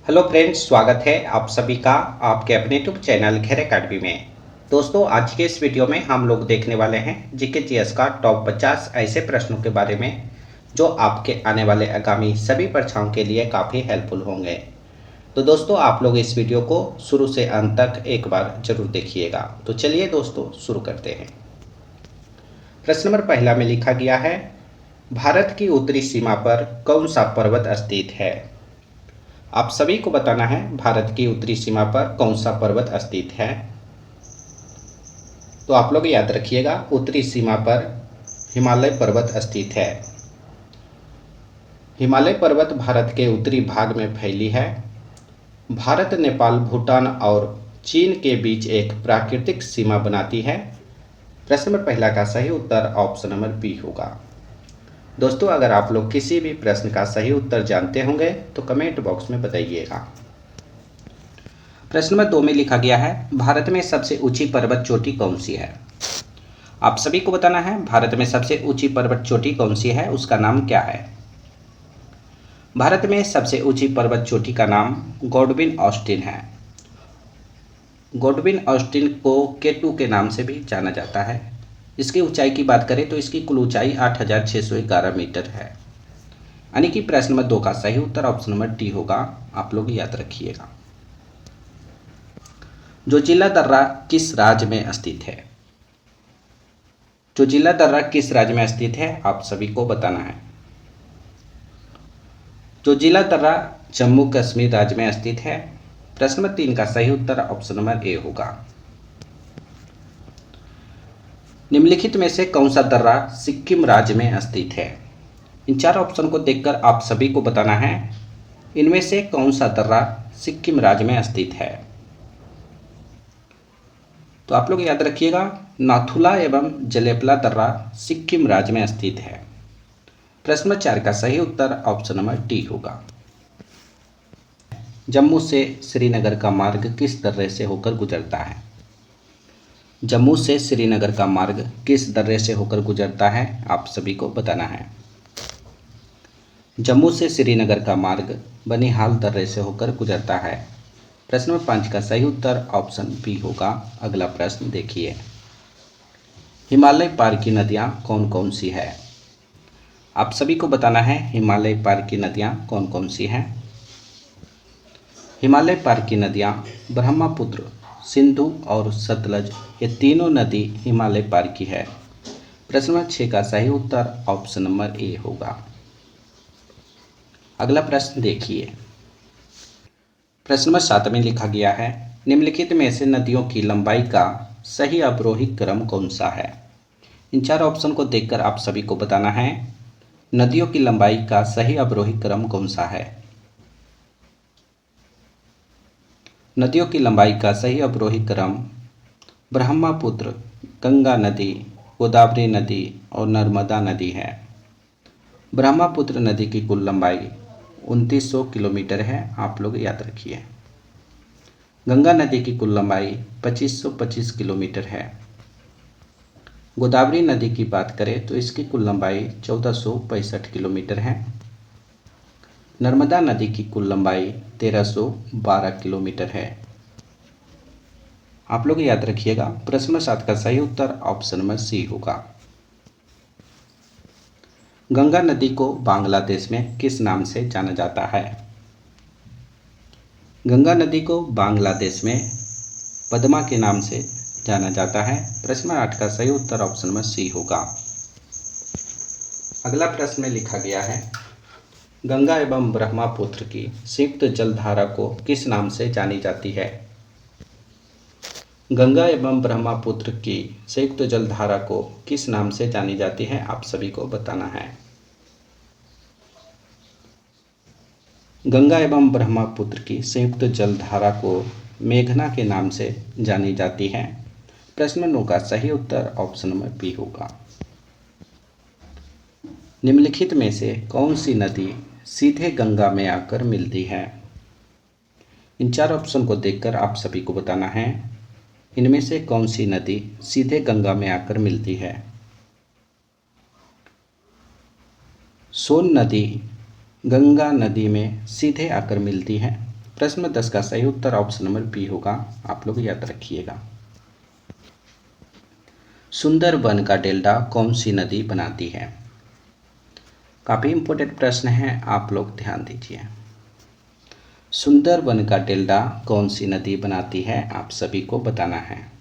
Hello friends, स्वागत है आप सभी का आपके अपने यूट्यूब चैनल घेर अकेडमी में। दोस्तों, आज के इस वीडियो में हम लोग देखने वाले हैं जीके जीएस का टॉप 50 ऐसे प्रश्नों के बारे में जो आपके आने वाले आगामी सभी परीक्षाओं के लिए काफ़ी हेल्पफुल होंगे। तो दोस्तों, आप लोग इस वीडियो को शुरू से अंत तक एक बार जरूर देखिएगा। तो चलिए दोस्तों, शुरू करते हैं। प्रश्न नंबर पहला में लिखा गया है, भारत की उत्तरी सीमा पर कौन सा पर्वत स्थित है। आप सभी को बताना है भारत की उत्तरी सीमा पर कौन सा पर्वत स्थित है। तो आप लोग याद रखिएगा, उत्तरी सीमा पर हिमालय पर्वत स्थित है। हिमालय पर्वत भारत के उत्तरी भाग में फैली है। भारत, नेपाल, भूटान और चीन के बीच एक प्राकृतिक सीमा बनाती है। प्रश्न नंबर पहला का सही उत्तर ऑप्शन नंबर बी होगा। दोस्तों, अगर आप लोग किसी भी प्रश्न का सही उत्तर जानते होंगे तो कमेंट बॉक्स में बताइएगा। प्रश्न नंबर 2 में लिखा गया है, भारत में सबसे ऊंची पर्वत चोटी कौन सी है। आप सभी को बताना है भारत में सबसे ऊंची पर्वत चोटी कौन सी है, उसका नाम क्या है। भारत में सबसे ऊंची पर्वत चोटी का नाम गॉडविन ऑस्टिन है। गॉडविन ऑस्टिन को K2 के नाम से भी जाना जाता है। इसकी ऊंचाई की बात करें तो इसकी कुल ऊंचाई 8611 मीटर है। यानी कि प्रश्न नंबर 2 का सही उत्तर ऑप्शन नंबर डी होगा। आप लोग याद रखिएगा। जोजिला दर्रा किस राज्य में स्थित है। जोजिला दर्रा किस राज्य में स्थित है, आप सभी को बताना है। जोजिला दर्रा जम्मू कश्मीर राज्य में स्थित है। प्रश्न नंबर 3 का सही उत्तर ऑप्शन नंबर ए होगा। निम्नलिखित में से कौन सा दर्रा सिक्किम राज्य में स्थित है। इन चार ऑप्शन को देखकर आप सभी को बताना है इनमें से कौन सा दर्रा सिक्किम राज्य में स्थित है। तो आप लोग याद रखिएगा, नाथुला एवं जलेपला दर्रा सिक्किम राज्य में स्थित है। प्रश्न नंबर 4 का सही उत्तर ऑप्शन नंबर डी होगा। जम्मू से श्रीनगर का मार्ग किस दर्रे से होकर गुजरता है। जम्मू से श्रीनगर का मार्ग किस दर्रे से होकर गुजरता है, आप सभी को बताना है। जम्मू से श्रीनगर का मार्ग बनिहाल दर्रे से होकर गुजरता है। प्रश्न नंबर 5 का सही उत्तर ऑप्शन बी होगा। अगला प्रश्न देखिए, हिमालय पार की नदियाँ कौन कौन सी है। आप सभी को बताना है हिमालय पार की नदियाँ कौन कौन सी हैं। हिमालय पार की नदियाँ ब्रह्मपुत्र, सिंधु और सतलज, ये तीनों नदी हिमालय पार की है। प्रश्न नंबर 6 का सही उत्तर ऑप्शन नंबर ए होगा। अगला प्रश्न देखिए, प्रश्न नंबर 7 में लिखा गया है, निम्नलिखित में से नदियों की लंबाई का सही अवरोही क्रम कौन सा है। इन चार ऑप्शन को देखकर आप सभी को बताना है नदियों की लंबाई का सही अवरोही क्रम कौन सा है। नदियों की लंबाई का सही अवरोही क्रम ब्रह्मपुत्र, गंगा नदी, गोदावरी नदी और नर्मदा नदी है। ब्रह्मपुत्र नदी की कुल लंबाई 2900 किलोमीटर है, आप लोग याद रखिए। गंगा नदी की कुल लंबाई 2525 किलोमीटर है। गोदावरी नदी की बात करें तो इसकी कुल लंबाई 1465 किलोमीटर है। नर्मदा नदी की कुल लंबाई 1312 किलोमीटर है। आप लोग याद रखिएगा, प्रश्न नंबर 7 का सही उत्तर ऑप्शन नंबर सी होगा। गंगा नदी को बांग्लादेश में किस नाम से जाना जाता है। गंगा नदी को बांग्लादेश में पद्मा के नाम से जाना जाता है। प्रश्न नंबर 8 का सही उत्तर ऑप्शन नंबर सी होगा। अगला प्रश्न में लिखा गया है, गंगा एवं ब्रह्मपुत्र की संयुक्त जलधारा को किस नाम से जानी जाती है। गंगा एवं ब्रह्मपुत्र की संयुक्त जलधारा को किस नाम से जानी जाती है, आप सभी को बताना है। गंगा एवं ब्रह्मपुत्र की संयुक्त जलधारा को मेघना के नाम से जानी जाती है। प्रश्न नंबर 9 का सही उत्तर ऑप्शन नंबर बी होगा। निम्नलिखित में से कौन सी नदी सीधे गंगा में आकर मिलती है। इन चार ऑप्शन को देखकर आप सभी को बताना है इनमें से कौन सी नदी सीधे गंगा में आकर मिलती है। सोन नदी गंगा नदी में सीधे आकर मिलती है। प्रश्न नंबर 10 का सही उत्तर ऑप्शन नंबर बी होगा, आप लोग याद रखिएगा। सुंदरबन का डेल्टा कौन सी नदी बनाती है? काफ़ी इंपॉर्टेंट प्रश्न है, आप लोग ध्यान दीजिए। सुंदरबन का डेल्टा कौन सी नदी बनाती है, आप सभी को बताना है।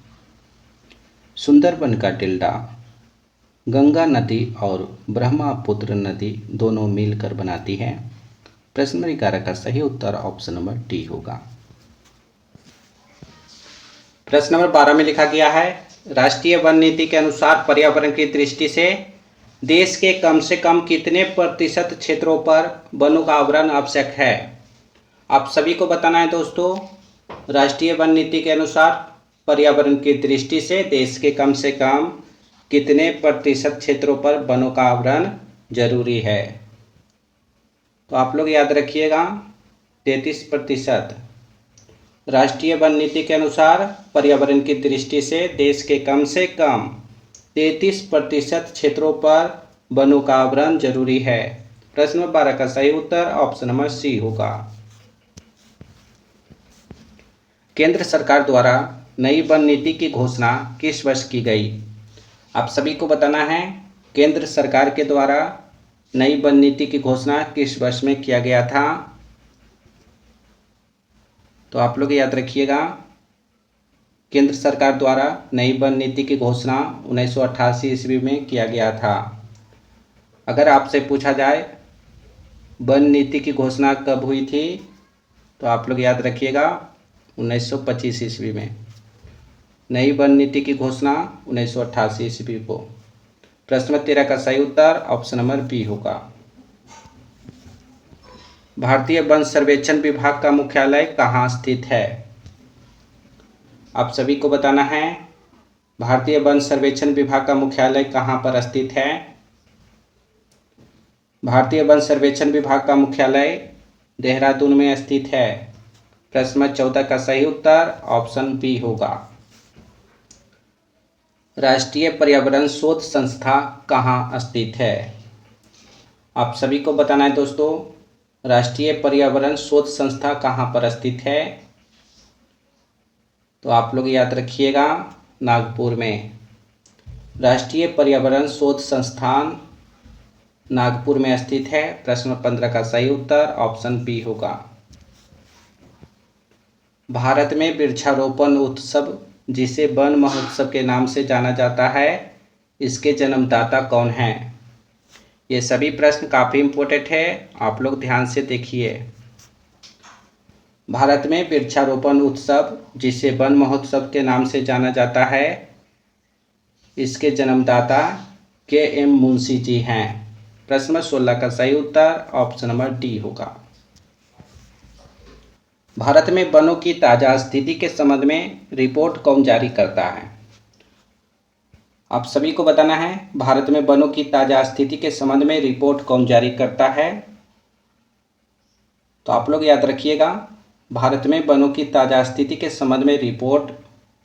सुंदरबन का डेल्टा गंगा नदी और ब्रह्मपुत्र नदी दोनों मिलकर बनाती है। प्रश्न नंबर 11 का सही उत्तर ऑप्शन नंबर डी होगा। प्रश्न नंबर 12 में लिखा गया है, राष्ट्रीय वन नीति के अनुसार पर्यावरण की दृष्टि से देश के कम से कम कितने प्रतिशत क्षेत्रों पर वनों का आवरण आवश्यक है? आप सभी को बताना है दोस्तों, राष्ट्रीय वन नीति के अनुसार पर्यावरण की दृष्टि से देश के कम से कम कितने प्रतिशत क्षेत्रों पर वनों का आवरण जरूरी है? तो आप लोग याद रखिएगा 33%। राष्ट्रीय वन नीति के अनुसार पर्यावरण की दृष्टि से देश के कम से कम 33% क्षेत्रों पर वनों का आवरण जरूरी है। प्रश्न नंबर 12 का सही उत्तर ऑप्शन नंबर सी होगा। केंद्र सरकार द्वारा नई वन नीति की घोषणा किस वर्ष की गई? आप सभी को बताना है, केंद्र सरकार के द्वारा नई वन नीति की घोषणा किस वर्ष में किया गया था? तो आप लोग याद रखिएगा, केंद्र सरकार द्वारा नई वन नीति की घोषणा 1988 ईस्वी में किया गया था। अगर आपसे पूछा जाए वन नीति की घोषणा कब हुई थी, तो आप लोग याद रखिएगा 1925 ईस्वी में। नई वन नीति की घोषणा 1988 ईस्वी को। प्रश्न नंबर 13 का सही उत्तर ऑप्शन नंबर बी होगा। भारतीय वन सर्वेक्षण विभाग का मुख्यालय कहाँ स्थित है? आप सभी को बताना है, भारतीय वन सर्वेक्षण विभाग का मुख्यालय कहाँ पर स्थित है? भारतीय वन सर्वेक्षण विभाग का मुख्यालय देहरादून में स्थित है। प्रश्न नंबर 14 का सही उत्तर ऑप्शन बी होगा। राष्ट्रीय पर्यावरण शोध संस्था कहाँ स्थित है? आप सभी को बताना है दोस्तों, राष्ट्रीय पर्यावरण शोध संस्था कहाँ पर स्थित है? तो आप लोग याद रखिएगा नागपुर में। राष्ट्रीय पर्यावरण शोध संस्थान नागपुर में स्थित है। प्रश्न नंबर 15 का सही उत्तर ऑप्शन बी होगा। भारत में वृक्षारोपण उत्सव जिसे वन महोत्सव के नाम से जाना जाता है, इसके जन्मदाता कौन हैं? ये सभी प्रश्न काफ़ी इम्पोर्टेंट है, आप लोग ध्यान से देखिए। भारत में वृक्षारोपण उत्सव जिसे वन महोत्सव के नाम से जाना जाता है, इसके जन्मदाता के.एम. मुंशी जी हैं। प्रश्न नंबर 16 का सही उत्तर ऑप्शन नंबर डी होगा। भारत में वनों की ताज़ा स्थिति के संबंध में रिपोर्ट कौन जारी करता है? आप सभी को बताना है, भारत में वनों की ताज़ा स्थिति के संबंध में रिपोर्ट कौन जारी करता है? तो आप लोग याद रखिएगा, भारत में वनों की ताज़ा स्थिति के संबंध में रिपोर्ट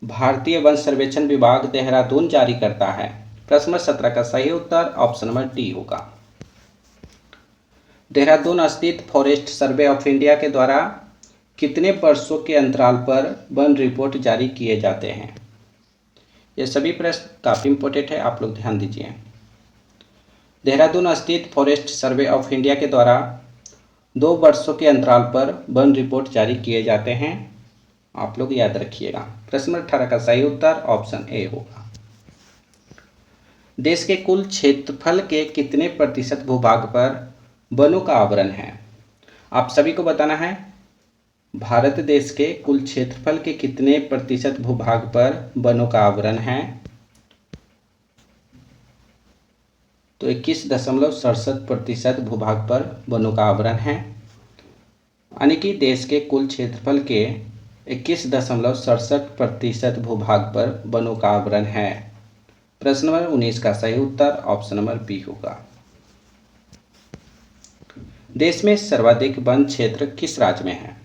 भारतीय वन सर्वेक्षण विभाग देहरादून जारी करता है। प्रश्न नंबर 17 का सही उत्तर ऑप्शन नंबर डी होगा। देहरादून स्थित फॉरेस्ट सर्वे ऑफ इंडिया के द्वारा कितने वर्षों के अंतराल पर वन रिपोर्ट जारी किए जाते हैं? ये सभी प्रश्न काफ़ी इंपॉर्टेंट है, आप लोग ध्यान दीजिए। देहरादून स्थित फॉरेस्ट सर्वे ऑफ इंडिया के द्वारा 2 वर्षों के अंतराल पर वन रिपोर्ट जारी किए जाते हैं, आप लोग याद रखिएगा। प्रश्न नंबर 18 का सही उत्तर ऑप्शन ए होगा। देश के कुल क्षेत्रफल के कितने प्रतिशत भूभाग पर वनों का आवरण है? आप सभी को बताना है, भारत देश के कुल क्षेत्रफल के कितने प्रतिशत भूभाग पर वनों का आवरण है? तो 21.67% भूभाग पर वनों का आवरण है, यानी कि देश के कुल क्षेत्रफल के 21.67% भूभाग पर वनों का आवरण है। प्रश्न नंबर 19 का सही उत्तर ऑप्शन नंबर बी होगा। देश में सर्वाधिक वन क्षेत्र किस राज्य में है?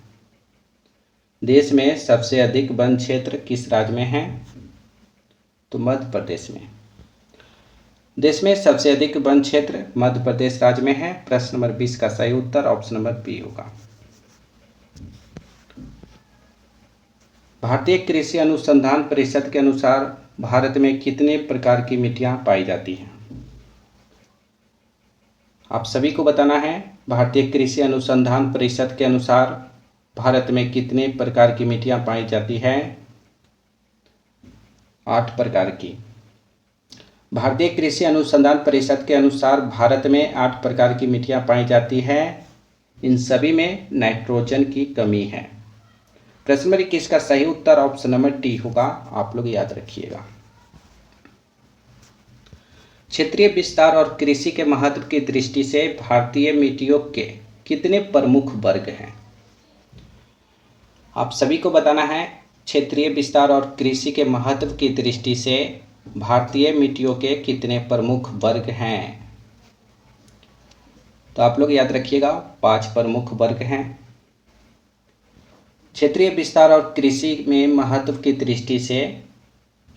देश में सबसे अधिक वन क्षेत्र किस राज्य में है? तो मध्य प्रदेश में। देश में सबसे अधिक वन क्षेत्र मध्य प्रदेश राज्य में है। प्रश्न नंबर 20 का सही उत्तर ऑप्शन नंबर बी होगा। भारतीय कृषि अनुसंधान परिषद के अनुसार भारत में कितने प्रकार की मिट्टियाँ पाई जाती हैं? आप सभी को बताना है। भारतीय कृषि अनुसंधान परिषद के अनुसार भारत में कितने प्रकार की मिट्टियाँ पाई जाती हैं? 8 प्रकार की। भारतीय कृषि अनुसंधान परिषद के अनुसार भारत में 8 प्रकार की मिट्टियाँ पाई जाती हैं। इन सभी में नाइट्रोजन की कमी है। प्रश्न नंबर 21 का सही उत्तर ऑप्शन नंबर डी होगा, आप लोग याद रखिएगा। क्षेत्रीय विस्तार और कृषि के महत्व की दृष्टि से भारतीय मिट्टियों के कितने प्रमुख वर्ग हैं? आप सभी को बताना है। क्षेत्रीय विस्तार और कृषि के महत्व की दृष्टि से भारतीय मिट्टियों के कितने प्रमुख वर्ग हैं? तो आप लोग याद रखिएगा, 5 प्रमुख वर्ग हैं। क्षेत्रीय विस्तार और कृषि में महत्व की दृष्टि से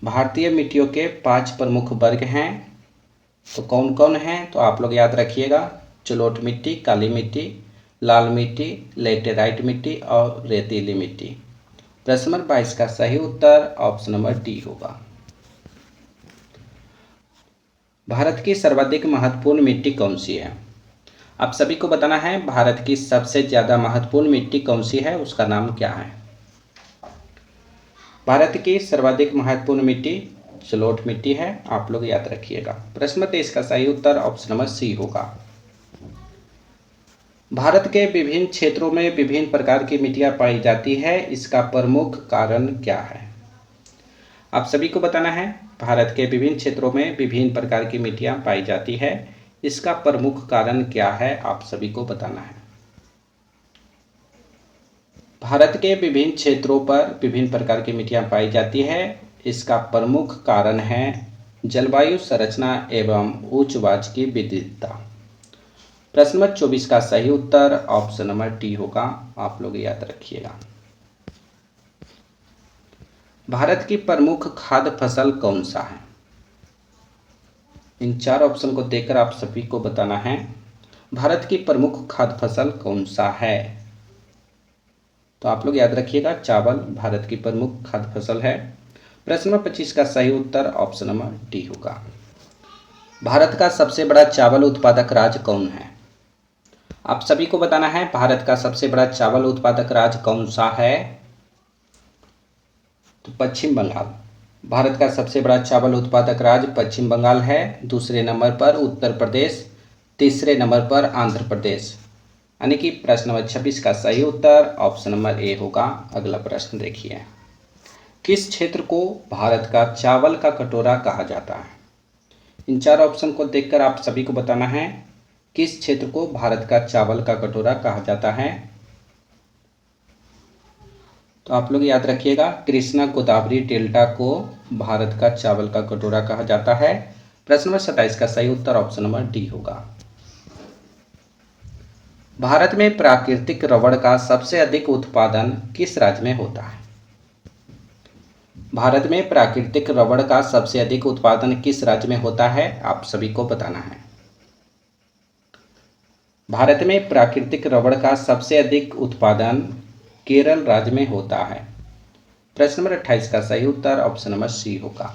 भारतीय मिट्टियों के 5 प्रमुख वर्ग हैं। तो कौन कौन हैं? तो आप लोग याद रखिएगा, जलोढ़ मिट्टी, काली मिट्टी, लाल मिट्टी, लेटेराइट मिट्टी और रेतीली मिट्टी। प्रश्न नंबर 22 का सही उत्तर ऑप्शन नंबर डी होगा। भारत की सर्वाधिक महत्वपूर्ण मिट्टी कौन सी है? आप सभी को बताना है, भारत की सबसे ज़्यादा महत्वपूर्ण मिट्टी कौन सी है, उसका नाम क्या है? भारत की सर्वाधिक महत्वपूर्ण मिट्टी जलोढ़ मिट्टी है, आप लोग याद रखिएगा। प्रश्न नंबर 23 का सही उत्तर ऑप्शन नंबर सी होगा। भारत के विभिन्न क्षेत्रों में विभिन्न प्रकार की मिट्टियाँ पाई जाती है, इसका प्रमुख कारण क्या है? आप सभी को बताना है, भारत के विभिन्न क्षेत्रों में विभिन्न प्रकार की मिट्टियाँ पाई जाती है, इसका प्रमुख कारण क्या है? आप सभी को बताना है। भारत के विभिन्न क्षेत्रों पर विभिन्न प्रकार की मिट्टियाँ पाई जाती है, इसका प्रमुख कारण है जलवायु संरचना एवं उच्च वाच की विविधता। प्रश्न नंबर 24 का सही उत्तर ऑप्शन नंबर डी होगा, आप लोग याद रखिएगा। भारत की प्रमुख खाद्य फसल कौन सा है? इन 4 ऑप्शन को देखकर आप सभी को बताना है, भारत की प्रमुख खाद्य फसल कौन सा है? तो आप लोग याद रखिएगा, चावल भारत की प्रमुख खाद्य फसल है। प्रश्न नंबर 25 का सही उत्तर ऑप्शन नंबर डी होगा। भारत का सबसे बड़ा चावल उत्पादक राज्य कौन है? आप सभी को बताना है, भारत का सबसे बड़ा चावल उत्पादक राज्य कौन सा है? तो पश्चिम बंगाल। भारत का सबसे बड़ा चावल उत्पादक राज्य पश्चिम बंगाल है। दूसरे नंबर पर उत्तर प्रदेश, तीसरे नंबर पर आंध्र प्रदेश। यानी कि प्रश्न नंबर 26 का सही उत्तर ऑप्शन नंबर ए होगा। अगला प्रश्न देखिए, किस क्षेत्र को भारत का चावल का कटोरा कहा जाता है? इन 4 ऑप्शन को देखकर आप सभी को बताना है, किस क्षेत्र को भारत का चावल का कटोरा कहा जाता है? तो आप लोग याद रखिएगा, कृष्णा गोदावरी डेल्टा को भारत का चावल का कटोरा कहा जाता है। प्रश्न नंबर 27 का सही उत्तर ऑप्शन नंबर डी होगा। भारत में प्राकृतिक रबड़ का सबसे अधिक उत्पादन किस राज्य में होता है? भारत में प्राकृतिक रबड़ का सबसे अधिक उत्पादन किस राज्य में होता है? आप सभी को बताना है। भारत में प्राकृतिक रबड़ का सबसे अधिक उत्पादन केरल राज्य में होता है। प्रश्न नंबर 28 का सही उत्तर ऑप्शन नंबर सी होगा।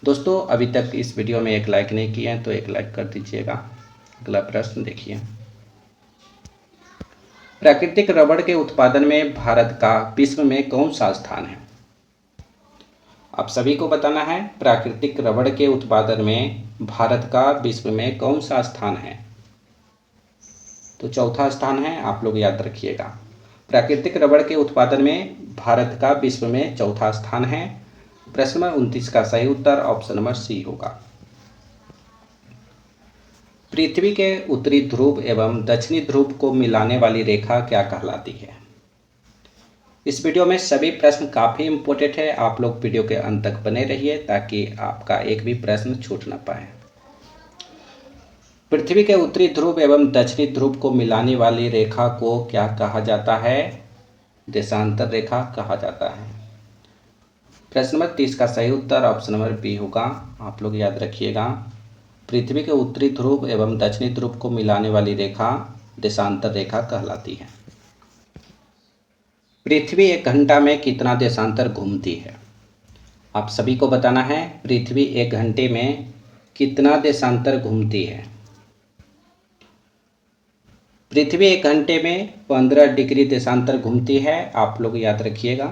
दोस्तों, अभी तक इस वीडियो में एक लाइक नहीं किए हैं तो एक लाइक कर दीजिएगा। अगला प्रश्न देखिए, प्राकृतिक रबड़ के उत्पादन में भारत का विश्व में कौन सा स्थान है? आप सभी को बताना है, प्राकृतिक रबड़ के उत्पादन में भारत का विश्व में कौन सा स्थान है? तो चौथा स्थान है, आप लोग याद रखिएगा। प्राकृतिक रबड़ के उत्पादन में भारत का विश्व में चौथा स्थान है। प्रश्न नंबर 29 का सही उत्तर ऑप्शन नंबर सी होगा। पृथ्वी के उत्तरी ध्रुव एवं दक्षिणी ध्रुव को मिलाने वाली रेखा क्या कहलाती है? इस वीडियो में सभी प्रश्न काफ़ी इम्पोर्टेंट है, आप लोग वीडियो के अंत तक बने रहिए ताकि आपका एक भी प्रश्न छूट ना पाए। पृथ्वी के उत्तरी ध्रुव एवं दक्षिणी ध्रुव को मिलाने वाली रेखा को क्या कहा जाता है? देशांतर रेखा कहा जाता है। प्रश्न नंबर 30 का सही उत्तर ऑप्शन नंबर बी होगा, आप लोग याद रखिएगा। पृथ्वी के उत्तरी ध्रुव एवं दक्षिणी ध्रुव को मिलाने वाली रेखा देशांतर रेखा कहलाती है। पृथ्वी एक घंटा में कितना देशांतर घूमती है? आप सभी को बताना है पृथ्वी एक घंटे में कितना देशांतर घूमती है। पृथ्वी एक घंटे में 15 डिग्री देशांतर घूमती है। आप लोग याद रखिएगा।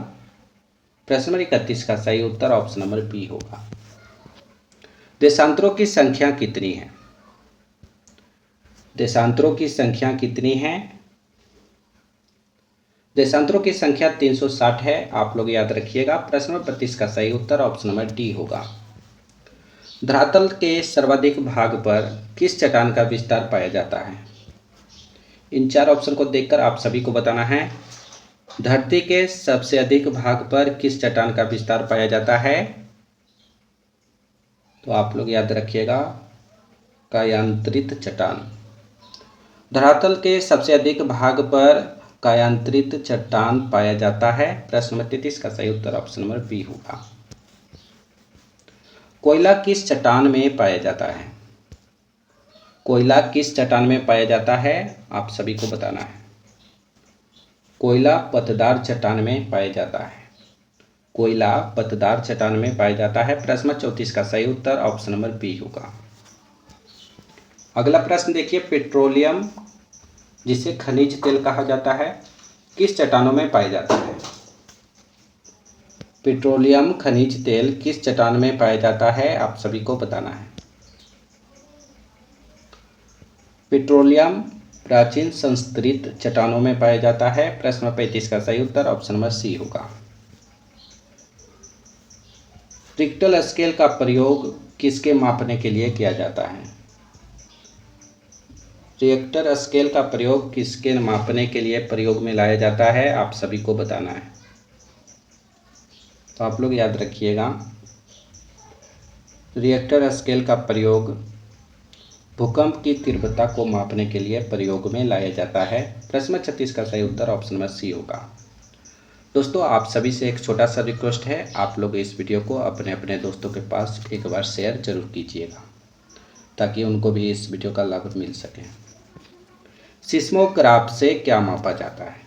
प्रश्न नंबर 31 का सही उत्तर ऑप्शन नंबर बी होगा। देशांतरों की संख्या कितनी है? देशांतरों की संख्या कितनी है? देशांतरों की संख्या 360 है। आप लोग याद रखिएगा। प्रश्न नंबर 32 का सही उत्तर ऑप्शन नंबर डी होगा। धरातल के सर्वाधिक भाग पर किस चट्टान का विस्तार पाया जाता है? इन चार ऑप्शन को देखकर आप सभी को बताना है धरती के सबसे अधिक भाग पर किस चट्टान का विस्तार पाया जाता है। तो आप लोग याद रखिएगा कायांतरित चट्टान। धरातल के सबसे अधिक भाग पर कायांतरित चट्टान पाया जाता है। प्रश्न नंबर 33 का सही उत्तर ऑप्शन नंबर बी होगा। कोयला किस चट्टान में पाया जाता है? कोयला किस चट्टान में पाया जाता है? आप सभी को बताना है। कोयला पतदार चट्टान में पाया जाता है। कोयला पतदार चट्टान में पाया जाता है। प्रश्न नंबर 34 का सही उत्तर ऑप्शन नंबर बी होगा। अगला प्रश्न देखिए, पेट्रोलियम जिसे खनिज तेल कहा जाता है किस चट्टानों में पाया जाता है? पेट्रोलियम खनिज तेल किस चट्टान में पाया जाता है? आप सभी को बताना है। पेट्रोलियम प्राचीन संस्तरित चट्टानों में पाया जाता है। प्रश्न नंबर 35 का सही उत्तर ऑप्शन नंबर सी होगा। रिक्टर स्केल का प्रयोग किसके मापने के लिए किया जाता है? रिक्टर स्केल का प्रयोग किसके मापने के लिए प्रयोग में लाया जाता है? आप सभी को बताना है। तो आप लोग याद रखिएगा रिक्टर स्केल का प्रयोग भूकंप की तीव्रता को मापने के लिए प्रयोग में लाया जाता है। प्रश्न 36 का सही उत्तर ऑप्शन नंबर सी होगा। दोस्तों, आप सभी से एक छोटा सा रिक्वेस्ट है, आप लोग इस वीडियो को अपने अपने दोस्तों के पास एक बार शेयर जरूर कीजिएगा ताकि उनको भी इस वीडियो का लाभ मिल सके। सिस्मोग्राफ से क्या मापा जाता है?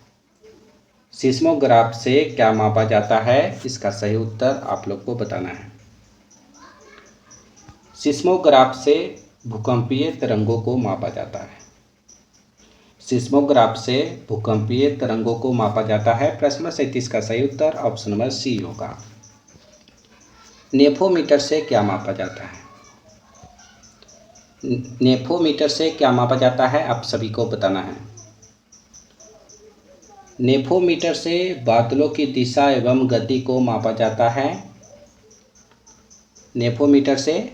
सिस्मोग्राफ से क्या मापा जाता है? इसका सही उत्तर आप लोग को बताना है। सिस्मोग्राफ से भूकंपीय तरंगों को मापा जाता है। सिस्मोग्राफ से भूकंपीय तरंगों को मापा जाता है। प्रश्न नंबर 37 का सही उत्तर ऑप्शन नंबर सी होगा। नेफोमीटर से क्या मापा जाता है? नेफोमीटर से क्या मापा जाता है? आप सभी को बताना है। नेफोमीटर से बादलों की दिशा एवं गति को मापा जाता है। नेफोमीटर से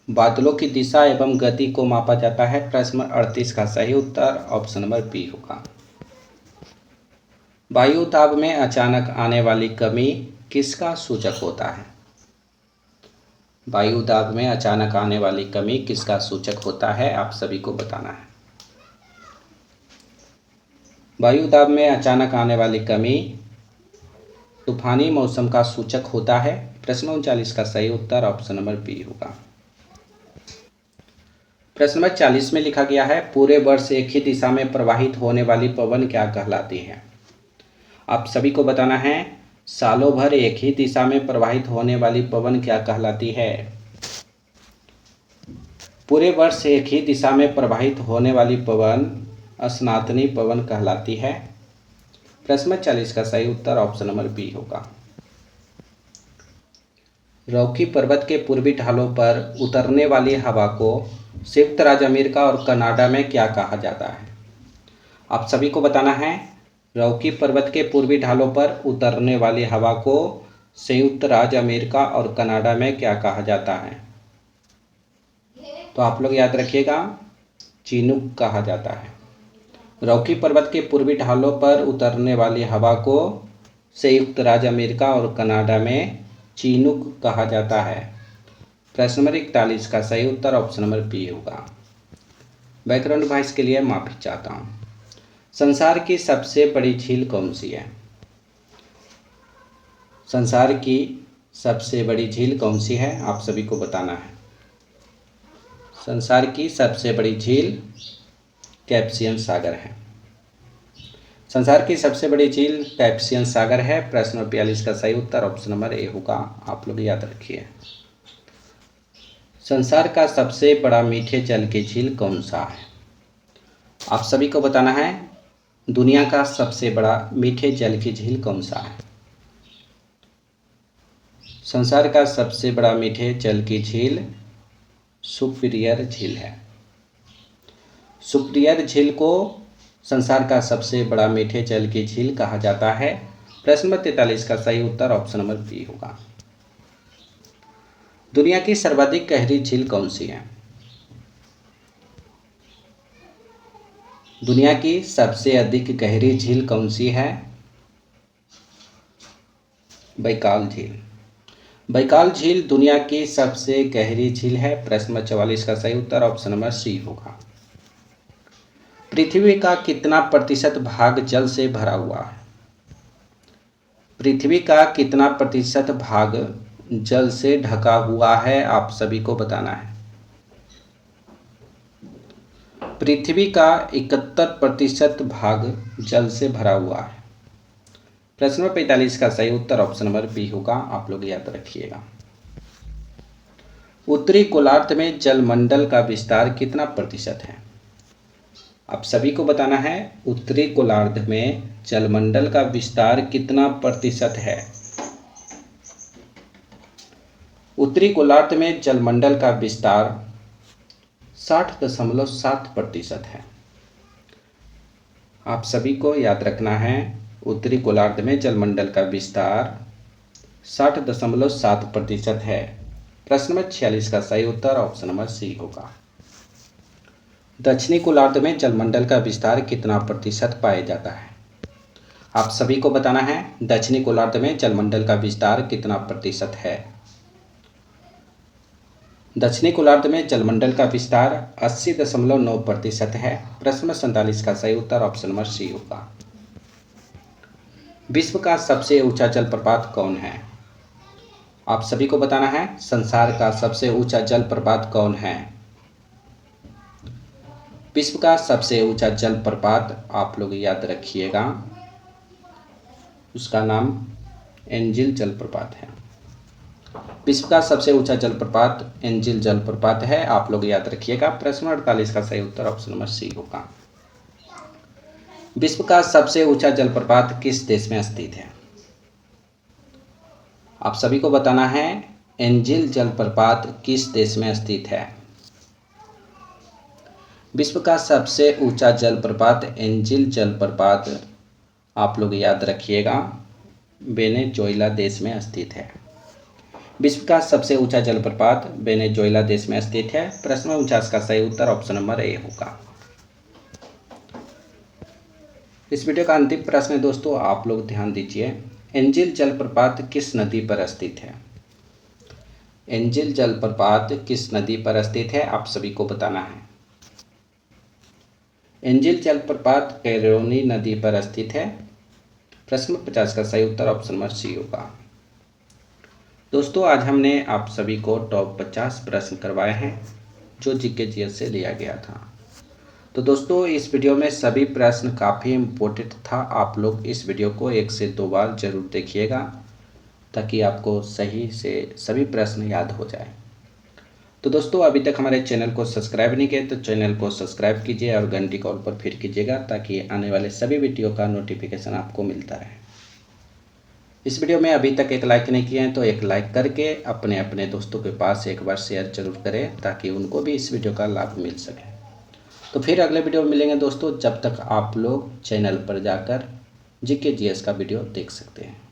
बादलों की दिशा एवं गति को मापा जाता है। प्रश्न नंबर 38 का सही उत्तर ऑप्शन नंबर बी होगा। वायु दाब में अचानक आने वाली कमी किसका सूचक होता है? वायु दाब में अचानक आने वाली कमी किसका सूचक होता है? आप सभी को बताना है। वायु दाब में अचानक आने वाली कमी तूफानी मौसम का सूचक होता है। प्रश्न 39 का सही उत्तर ऑप्शन नंबर बी होगा। प्रश्न नंबर 40 में लिखा गया है पूरे वर्ष एक ही दिशा में प्रवाहित होने वाली पवन क्या कहलाती है? आप सभी को बताना है सालों भर एक ही दिशा में प्रवाहित होने वाली पवन क्या कहलाती है? पूरे वर्ष एक ही दिशा में प्रवाहित होने वाली पवन स्नातनी पवन कहलाती है। प्रश्न नंबर 40 का सही उत्तर ऑप्शन नंबर बी होगा। रॉकी पर्वत के पूर्वी ढालों पर उतरने वाली हवा को संयुक्त राज्य अमेरिका और कनाडा में क्या कहा जाता है? आप सभी को बताना है रॉकी पर्वत के पूर्वी ढालों पर उतरने वाली हवा को संयुक्त राज्य अमेरिका और कनाडा में क्या कहा जाता है? तो आप लोग याद रखिएगा चीनुक कहा जाता है। रॉकी पर्वत के पूर्वी ढालों पर उतरने वाली हवा को संयुक्त राज्य अमेरिका और कनाडा में चीनुक कहा जाता है। प्रश्न नंबर 41 का सही उत्तर ऑप्शन नंबर बी होगा। बैकग्राउंड वॉइस के लिए माफी चाहता हूँ। संसार की सबसे बड़ी झील कौन सी है? संसार की सबसे बड़ी झील कौन सी है? आप सभी को बताना है। संसार की सबसे बड़ी झील कैस्पियन सागर है। संसार की सबसे बड़ी झील कैस्पियन सागर है। प्रश्न नंबर 42 का सही उत्तर ऑप्शन नंबर ए होगा। आप लोग याद रखिए। संसार का सबसे बड़ा मीठे जल की झील कौन सा है? आप सभी को बताना है दुनिया का सबसे बड़ा मीठे जल की झील कौन सा है। संसार का सबसे बड़ा मीठे जल की झील सुपिरियर झील है। सुपिरियर झील को संसार का सबसे बड़ा मीठे जल की झील कहा जाता है। प्रश्न नंबर 43 का सही उत्तर ऑप्शन नंबर बी होगा। दुनिया की सर्वाधिक गहरी झील कौन सी है? दुनिया की सबसे अधिक गहरी झील कौन सी है? बैकाल झील। बैकाल झील दुनिया की सबसे गहरी झील है। प्रश्न नंबर 44 का सही उत्तर ऑप्शन नंबर सी होगा। पृथ्वी का कितना प्रतिशत भाग जल से भरा हुआ है? पृथ्वी का कितना प्रतिशत भाग जल से ढका हुआ है? आप सभी को बताना है। पृथ्वी का 71% भाग जल से भरा हुआ है। प्रश्न नंबर 45 का सही उत्तर ऑप्शन नंबर बी होगा। आप लोग याद रखिएगा। उत्तरी गोलार्ध में जलमंडल का विस्तार कितना प्रतिशत है? आप सभी को बताना है उत्तरी गोलार्ध में जलमंडल का विस्तार कितना प्रतिशत है। उत्तरी गोलार्ध में जलमंडल का विस्तार 60.7% है। आप सभी को याद रखना है उत्तरी गोलार्ध में जलमंडल का विस्तार 60.7% है। प्रश्न नंबर 46 का सही उत्तर ऑप्शन नंबर सी होगा। दक्षिणी गोलार्ध में जलमंडल का विस्तार कितना प्रतिशत पाया जाता है? आप सभी को बताना है दक्षिणी गोलार्ध में जलमंडल का विस्तार कितना प्रतिशत है। दक्षिणी गोलार्ध में जलमंडल का विस्तार 80.9% है। प्रश्न नंबर 47 का सही उत्तर ऑप्शन नंबर सी होगा। विश्व का सबसे ऊंचा जलप्रपात कौन है? आप सभी को बताना है संसार का सबसे ऊंचा जलप्रपात कौन है। विश्व का सबसे ऊंचा जलप्रपात आप लोग याद रखिएगा, उसका नाम एंजिल जलप्रपात है। विश्व का सबसे ऊंचा जलप्रपात एंजिल जलप्रपात है। आप लोग याद रखिएगा। प्रश्न 48 का सही उत्तर ऑप्शन नंबर सी होगा। विश्व का सबसे ऊंचा जलप्रपात किस देश में स्थित है? आप सभी को बताना है एंजिल जलप्रपात किस देश में स्थित है। विश्व का सबसे ऊंचा जलप्रपात एंजिल जलप्रपात आप लोग याद रखिएगा वेनेजुएला देश में स्थित है। विश्व का सबसे ऊंचा जलप्रपात वेनेजुएला देश में स्थित है। प्रश्न 49 का सही उत्तर ऑप्शन नंबर ए होगा। इस वीडियो का अंतिम प्रश्न है दोस्तों, आप लोग ध्यान दीजिए। एंजिल जलप्रपात किस नदी पर स्थित है? एंजिल जलप्रपात किस नदी पर स्थित है? आप सभी को बताना है। एंजिल जलप्रपात कैरोनी नदी पर स्थित है। प्रश्न 50 का सही उत्तर ऑप्शन नंबर सी होगा। दोस्तों आज हमने आप सभी को टॉप 50 प्रश्न करवाए हैं जो जीके जीएस से लिया गया था। तो दोस्तों इस वीडियो में सभी प्रश्न काफ़ी इम्पोर्टेंट था। आप लोग इस वीडियो को 1 से 2 बार जरूर देखिएगा ताकि आपको सही से सभी प्रश्न याद हो जाए। तो दोस्तों अभी तक हमारे चैनल को सब्सक्राइब नहीं किए तो चैनल को सब्सक्राइब कीजिए और घंटी कॉल पर फिर कीजिएगा ताकि आने वाले सभी वीडियो का नोटिफिकेशन आपको मिलता रहे। इस वीडियो में अभी तक एक लाइक नहीं किए हैं तो एक लाइक करके अपने अपने दोस्तों के पास एक बार शेयर जरूर करें ताकि उनको भी इस वीडियो का लाभ मिल सके। तो फिर अगले वीडियो में मिलेंगे दोस्तों, जब तक आप लोग चैनल पर जाकर जीके जीएस का वीडियो देख सकते हैं।